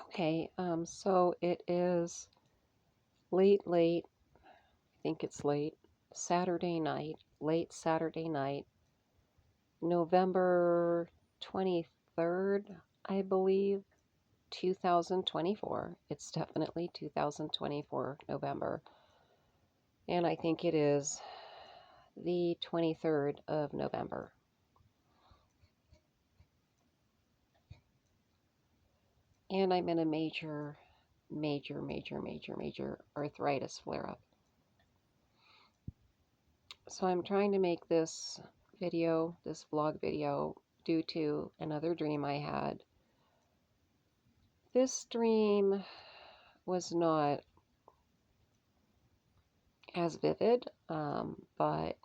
Okay, so it is late, I think it's Saturday night, late Saturday night, November 23rd, I believe, 2024. It's definitely 2024, November. And I think it is the 23rd of November. And I'm in a major arthritis flare up. So I'm trying to make this vlog video, due to another dream I had. This dream was not as vivid, but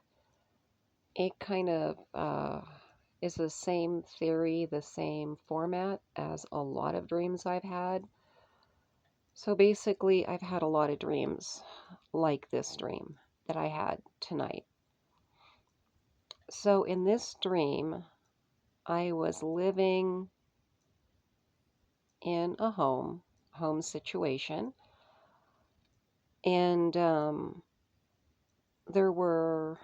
it kind of is the same theory, the same format as a lot of dreams I've had. So basically, I've had a lot of dreams like this dream that I had tonight. So in this dream, I was living in a home situation, and there were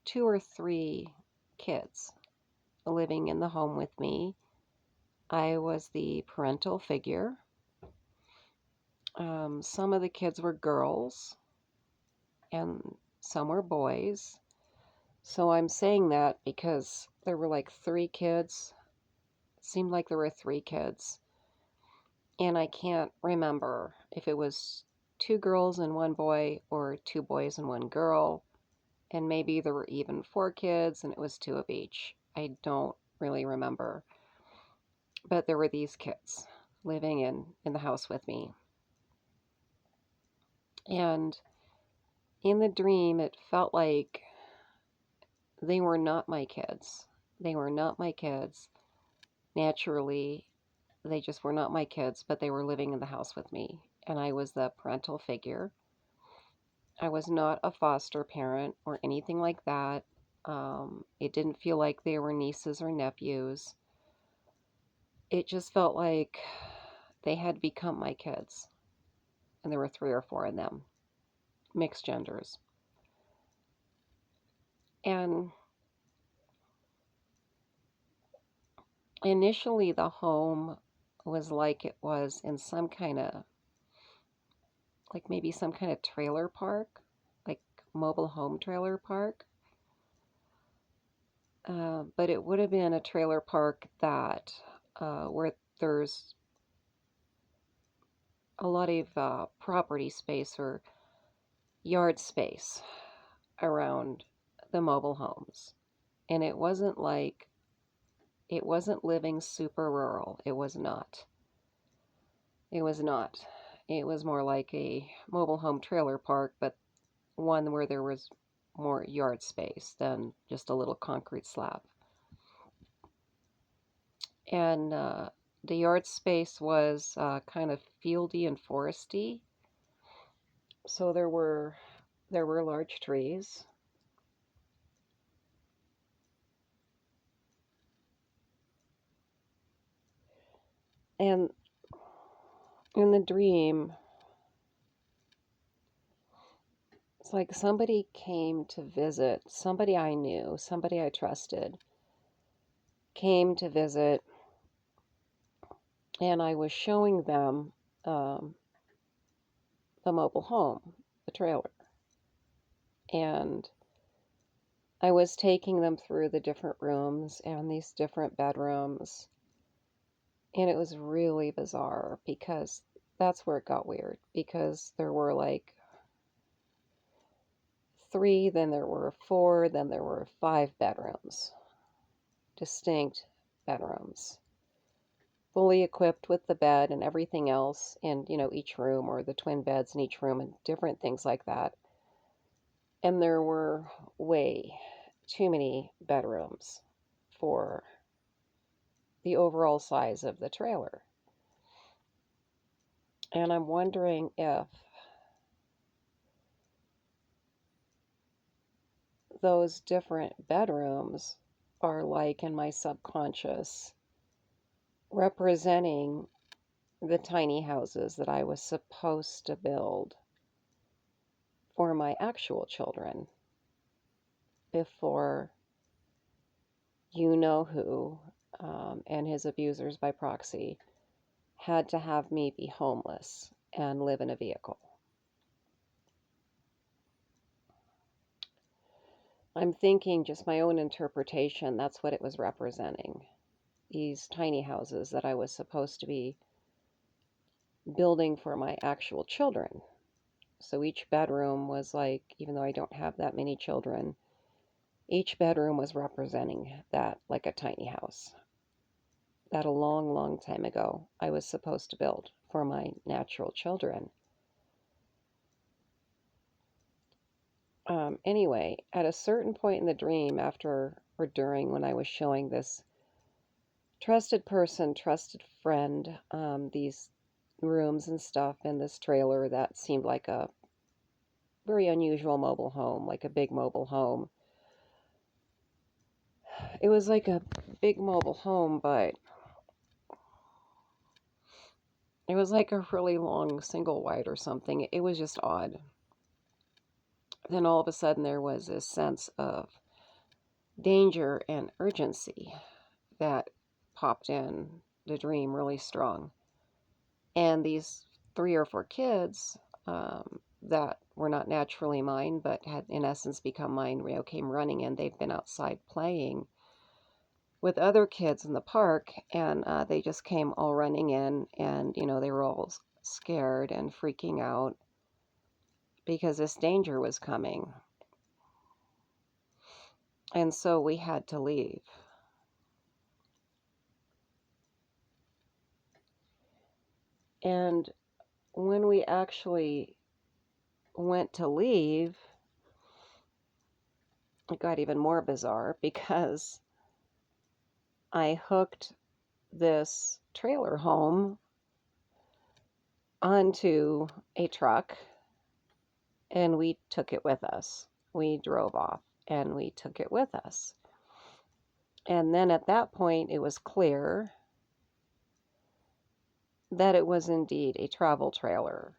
two or three kids living in the home with me. I was the parental figure. Some of the kids were girls and some were boys. So I'm saying that because there were like three kids. It seemed like there were three kids. And I can't remember if it was two girls and one boy or two boys and one girl. And maybe there were even four kids and it was two of each. I don't really remember. But there were these kids living in the house with me. And in the dream, it felt like they were not my kids. They were not my kids. Naturally, they just were not my kids, but they were living in the house with me. And I was the parental figure. I was not a foster parent or anything like that. It didn't feel like they were nieces or nephews. It just felt like they had become my kids. And there were three or four of them, mixed genders. And initially, the home was like it was in some kind of, like maybe some kind of trailer park, like mobile home trailer park. But it would have been a trailer park that where there's a lot of property space or yard space around the mobile homes. And it wasn't living super rural. It was not. It was not. It was more like a mobile home trailer park, but one where there was more yard space than just a little concrete slab. And the yard space was kind of fieldy and foresty. So there were large trees. And in the dream, it's like somebody came to visit, somebody I knew, somebody I trusted, came to visit, and I was showing them um, the mobile home, the trailer. And I was taking them through the different rooms and these different bedrooms. And it was really bizarre because that's where it got weird. Because there were like three, then there were four, then there were five bedrooms, distinct bedrooms, fully equipped with the bed and everything else in, each room, or the twin beds in each room and different things like that. And there were way too many bedrooms for the overall size of the trailer. And I'm wondering if those different bedrooms are like in my subconscious representing the tiny houses that I was supposed to build for my actual children before you know who and his abusers by proxy had to have me be homeless and live in a vehicle. I'm thinking just my own interpretation, that's what it was representing. These tiny houses that I was supposed to be building for my actual children. So each bedroom was like, even though I don't have that many children, each bedroom was representing that like a tiny house that a long, long time ago I was supposed to build for my natural children. Anyway, at a certain point in the dream, after or during when I was showing this trusted person, trusted friend, these rooms and stuff in this trailer that seemed like a very unusual mobile home, like a big mobile home. It was like a big mobile home, but it was like a really long single wide or something. It was just odd. Then all of a sudden there was this sense of danger and urgency that popped in the dream really strong. And these 3 or 4 kids that were not naturally mine, but had in essence become mine, came running in. They'd been outside playing with other kids in the park, and they just came all running in, and they were all scared and freaking out because this danger was coming. And so we had to leave. And when we actually went to leave, it got even more bizarre because I hooked this trailer home onto a truck and we took it with us. We drove off and we took it with us. And then at that point, it was clear that it was indeed a travel trailer.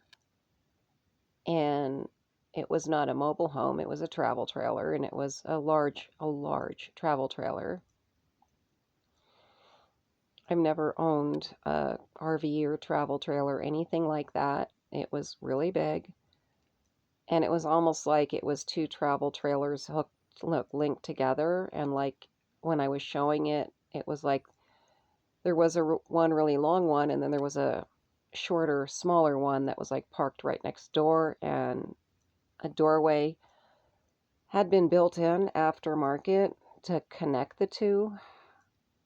And it was not a mobile home, it was a travel trailer, and it was a large travel trailer. I've never owned a RV or travel trailer, anything like that. It was really big. And it was almost like it was 2 travel trailers linked together. And like when I was showing it, it was like there was one really long one, and then there was a shorter, smaller one that was like parked right next door, and a doorway had been built in aftermarket to connect the two.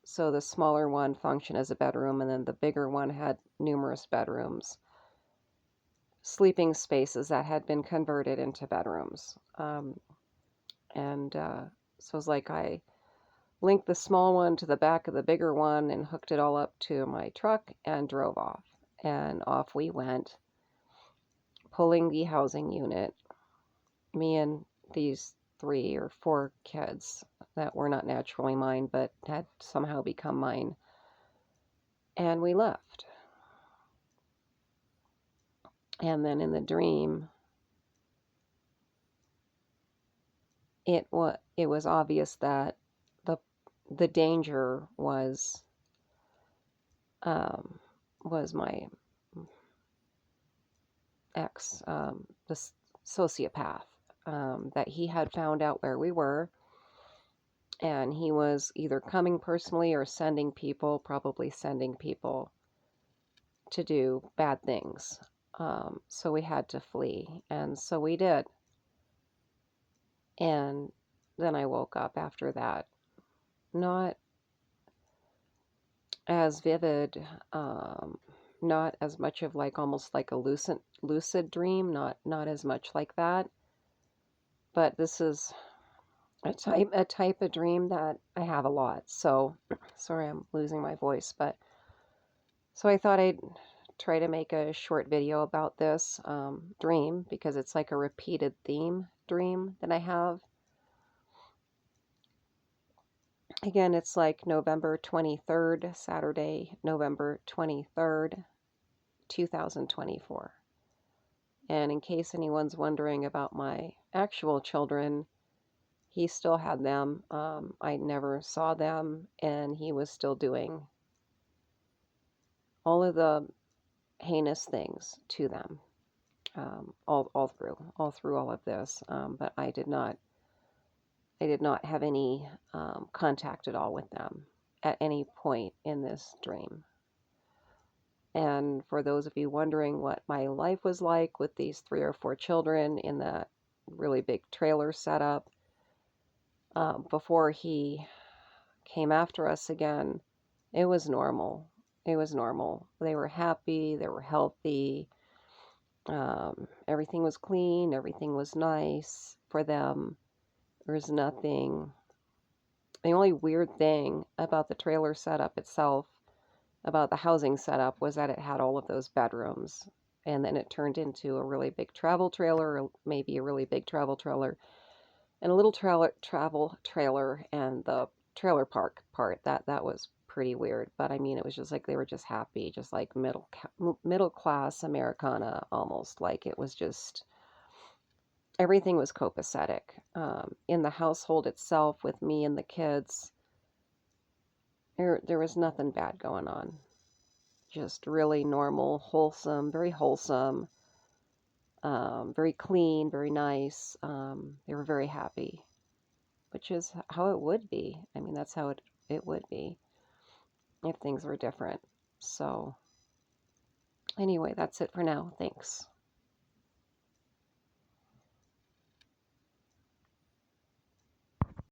So the smaller one functioned as a bedroom, and then the bigger one had numerous bedrooms, sleeping spaces that had been converted into bedrooms. So it was like I linked the small one to the back of the bigger one and hooked it all up to my truck and drove off. And off we went, pulling the housing unit, me and these 3 or 4 kids that were not naturally mine but had somehow become mine. And we left. And then in the dream, it was obvious that the danger was my ex, the sociopath, that he had found out where we were, and he was either coming personally or probably sending people to do bad things. So we had to flee, and so we did. And then I woke up after that. Not as vivid, not as much of like almost like a lucid dream, not as much like that. But this is a type of dream that I have a lot. So sorry, I'm losing my voice, but so I thought I'd try to make a short video about this dream because it's like a repeated theme dream that I have. Again, it's like November 23rd, Saturday, November 23rd. 2024. And in case anyone's wondering about my actual children, he still had them. I never saw them, and he was still doing all of the heinous things to them, all through all of this. But I did not have any contact at all with them at any point in this dream. And for those of you wondering what my life was like with these 3 or 4 children in that really big trailer setup, before he came after us again, it was normal. It was normal. They were happy, they were healthy, everything was clean, everything was nice for them. There was nothing. The only weird thing about the trailer setup itself, about the housing setup, was that it had all of those bedrooms. And then it turned into a really big travel trailer, or maybe a really big travel trailer, and a little travel trailer, and the trailer park part. That was pretty weird. But I mean, it was just like they were just happy, just like middle class Americana almost. Like it was just everything was copacetic. In the household itself, with me and the kids, there was nothing bad going on. Just really normal, wholesome, very wholesome, very clean, very nice. They were very happy, which is how it would be. I mean, that's how it would be if things were different. So, anyway, that's it for now. Thanks.